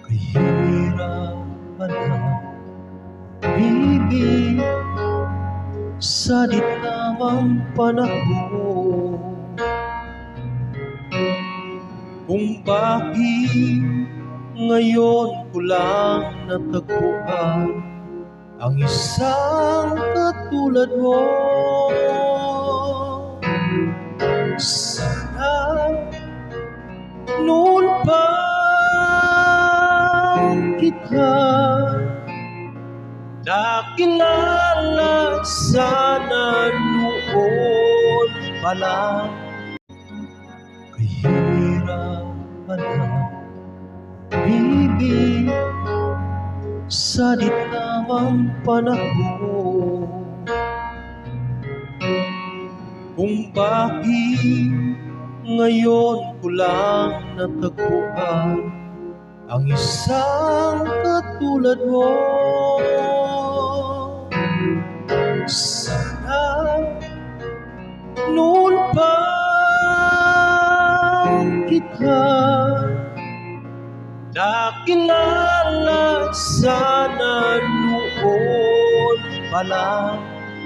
Kahirapan ang ibig sa di tamang panahon, kung bakit ngayon ko lang natagpuan ang isang katulad mo. Sana noon pa kita nakilala, sana noon pa lang. Kahirapan ang ibig sa di tamang panahon, kung bakit ngayon ko lang natagpuan ang isang katulad mo. Sana noon pa kita nakilala, sana noon pa lang.